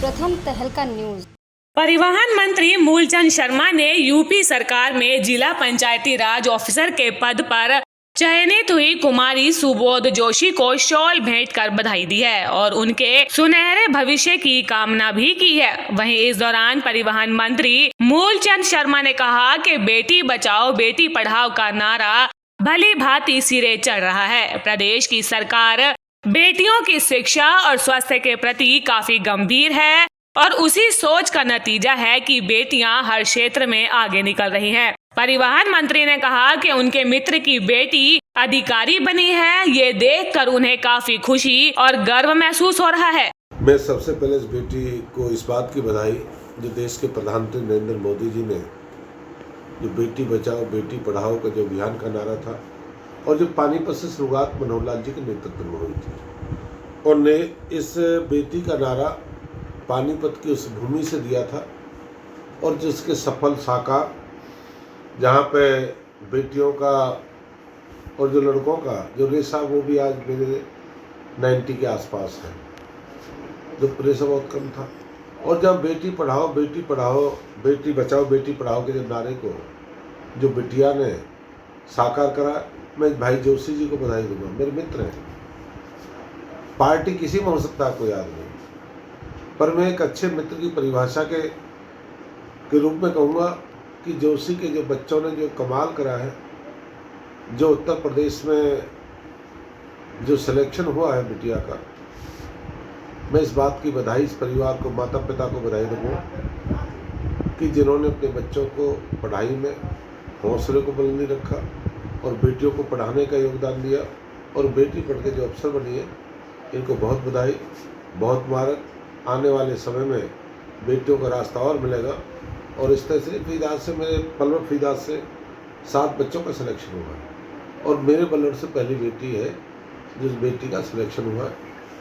प्रथम तहलका न्यूज। परिवहन मंत्री मूलचंद शर्मा ने यूपी सरकार में जिला पंचायती राज ऑफिसर के पद पर चयनित हुई कुमारी सुबोध जोशी को शॉल भेंट कर बधाई दी है और उनके सुनहरे भविष्य की कामना भी की है। वहीं इस दौरान परिवहन मंत्री मूलचंद शर्मा ने कहा कि बेटी बचाओ बेटी पढ़ाओ का नारा भली भांति सिरे चढ़ रहा है। प्रदेश की सरकार बेटियों की शिक्षा और स्वास्थ्य के प्रति काफी गंभीर है और उसी सोच का नतीजा है कि बेटियां हर क्षेत्र में आगे निकल रही हैं। परिवहन मंत्री ने कहा कि उनके मित्र की बेटी अधिकारी बनी है, ये देखकर उन्हें काफी खुशी और गर्व महसूस हो रहा है। मैं सबसे पहले इस बेटी को इस बात की बधाई जो देश के प्रधानमंत्री नरेंद्र मोदी जी ने जो बेटी बचाओ बेटी पढ़ाओ का जो अभियान का नारा था और जो पानीपत से शुरुआत मनोहर लाल जी के नेतृत्व में हुई थी और ने इस बेटी का नारा पानीपत की उस भूमि से दिया था और जिसके सफल साकार जहाँ पे बेटियों का और जो लड़कों का जो रेशा वो भी आज मेरे 90 के आसपास है, जो रेशा बहुत कम था। और जब बेटी पढ़ाओ बेटी बचाओ बेटी पढ़ाओ के जब नारे को जो बिटिया ने साकार करा, मैं भाई जोशी जी को बधाई दूंगा। मेरे मित्र हैं, पार्टी किसी में हो सकता है कोई आदमी, पर मैं एक अच्छे मित्र की परिभाषा के रूप में कहूँगा कि जोशी के जो बच्चों ने जो कमाल करा है, जो उत्तर प्रदेश में जो सिलेक्शन हुआ है बिटिया का, मैं इस बात की बधाई इस परिवार को माता पिता को बधाई दूँगा कि जिन्होंने अपने बच्चों को पढ़ाई में हौसले को बुलंदी रखा और बेटियों को पढ़ाने का योगदान दिया और बेटी पढ़ के जो अफसर बनी है, इनको बहुत बधाई, बहुत मुबारक। आने वाले समय में बेटियों का रास्ता और मिलेगा और इस तहसील फीदार से मेरे पलवल फीदार से 7 बच्चों का सिलेक्शन हुआ और मेरे पलवल से पहली बेटी है जिस बेटी का सिलेक्शन हुआ।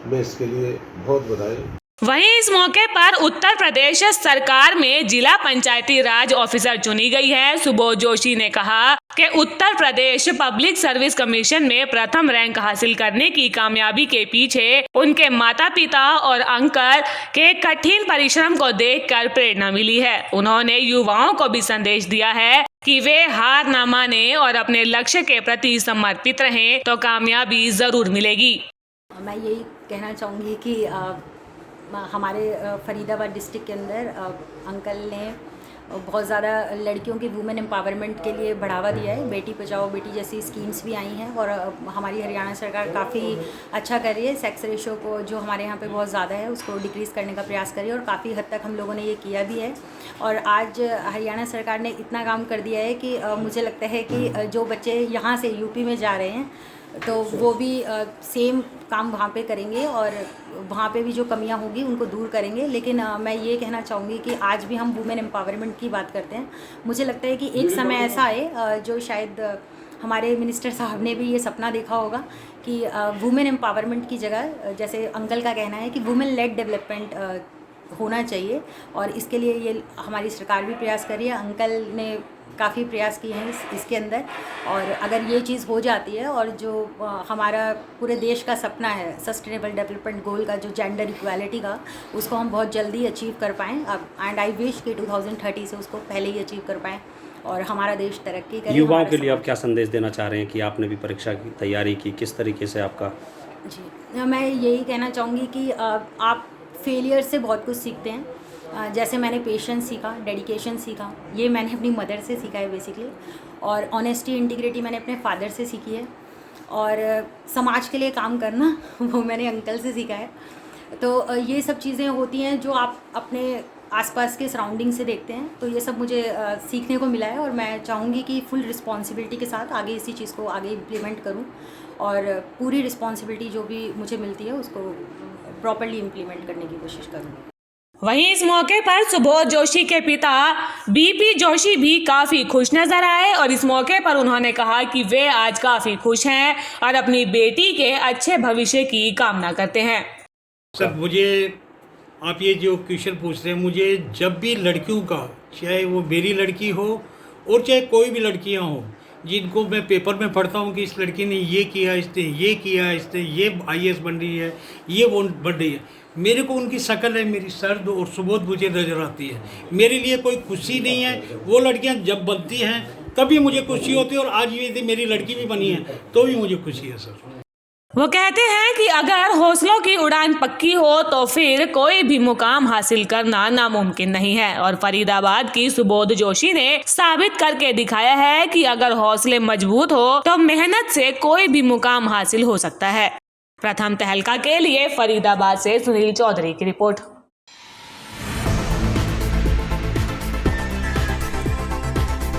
मैं इसके लिए बहुत बधाई। वहीं इस मौके पर उत्तर प्रदेश सरकार में जिला पंचायती राज ऑफिसर चुनी गई है। सुबोध जोशी ने कहा कि Uttar Pradesh public service commission में प्रथम रैंक हासिल करने की कामयाबी के पीछे उनके माता पिता और अंकल के कठिन परिश्रम को देखकर प्रेरणा मिली है। उन्होंने युवाओं को भी संदेश दिया है कि वे हार न माने और अपने लक्ष्य के प्रति समर्पित रहें तो कामयाबी जरूर मिलेगी। मैं यही कहना चाहूँगी कि हमारे फरीदाबाद डिस्ट्रिक्ट के अंदर अंकल ने बहुत ज़्यादा लड़कियों के वुमेन एम्पावरमेंट के लिए बढ़ावा दिया है। बेटी बचाओ बेटी जैसी स्कीम्स भी आई हैं और हमारी हरियाणा सरकार काफ़ी अच्छा कर रही है। सेक्स रेशो को जो हमारे यहाँ पे बहुत ज़्यादा है उसको डिक्रीज़ करने का प्रयास करिए और काफ़ी हद तक हम लोगों ने ये किया भी है। और आज हरियाणा सरकार ने इतना काम कर दिया है कि मुझे लगता है कि जो बच्चे यहाँ से यूपी में जा रहे हैं तो वो भी सेम काम वहाँ पे करेंगे और वहाँ पे भी जो कमियाँ होगी उनको दूर करेंगे। लेकिन मैं ये कहना चाहूँगी कि आज भी हम वुमेन एम्पावरमेंट की बात करते हैं। मुझे लगता है कि एक समय ऐसा आए जो शायद हमारे मिनिस्टर साहब ने भी ये सपना देखा होगा कि वुमेन एम्पावरमेंट की जगह, जैसे अंकल का कहना है कि वुमेन लेड डेवलपमेंट होना चाहिए और इसके लिए ये हमारी सरकार भी प्रयास कर रही है। अंकल ने काफ़ी प्रयास किए हैं इसके अंदर और अगर ये चीज़ हो जाती है और जो हमारा पूरे देश का सपना है सस्टेनेबल डेवलपमेंट गोल का, जो जेंडर इक्वालिटी का, उसको हम बहुत जल्दी अचीव कर पाएँ एंड आई विश कि 2030 से उसको पहले ही अचीव कर पाएँ और हमारा देश तरक्की करे। युवाओं के लिए आप क्या संदेश देना चाह रहे हैं कि आपने भी परीक्षा की तैयारी की, किस तरीके से आपका? जी, मैं यही कहना चाहूँगी कि आप फेलियर से बहुत कुछ सीखते हैं। जैसे मैंने पेशेंस सीखा, डेडिकेशन सीखा, ये मैंने अपनी मदर से सीखा है बेसिकली, और ऑनेस्टी इंटीग्रिटी मैंने अपने फादर से सीखी है और समाज के लिए काम करना वो मैंने अंकल से सीखा है। तो ये सब चीज़ें होती हैं जो आप अपने आसपास के सराउंडिंग से देखते हैं, तो ये सब मुझे सीखने को मिला है और मैं चाहूँगी कि फुल रिस्पॉन्सिबिलिटी के साथ आगे इसी चीज़ को आगे इम्प्लीमेंट करूँ और पूरी रिस्पॉन्सिबिलिटी जो भी मुझे मिलती है उसको प्रॉपर्ली इम्प्लीमेंट करने की कोशिश करूँ। वहीं इस मौके पर सुबोध जोशी के पिता बीपी जोशी भी काफी खुश नजर आए और इस मौके पर उन्होंने कहा कि वे आज काफी खुश हैं और अपनी बेटी के अच्छे भविष्य की कामना करते हैं। सर, मुझे आप ये जो क्वेश्चन पूछ रहे हैं, मुझे जब भी लड़कियों का, चाहे वो मेरी लड़की हो और चाहे कोई भी लड़कियां हो, जिनको मैं पेपर में पढ़ता हूँ कि इस लड़की ने ये किया, इसने ये किया, इसने ये IAS बन रही है, ये वो बन रही है, मेरे को उनकी शक्ल है मेरी सर्द और सुबोध मुझे नज़र आती है। मेरे लिए कोई खुशी नहीं है। वो लड़कियाँ जब बनती हैं तभी मुझे खुशी होती है, और आज ये मेरी लड़की भी बनी है तो भी मुझे खुशी है सर। वो कहते हैं कि अगर हौसलों की उड़ान पक्की हो तो फिर कोई भी मुकाम हासिल करना नामुमकिन नहीं है। और फरीदाबाद की सुबोध जोशी ने साबित करके दिखाया है कि अगर हौसले मजबूत हो तो मेहनत से कोई भी मुकाम हासिल हो सकता है। प्रथम तहलका के लिए फरीदाबाद से सुनील चौधरी की रिपोर्ट।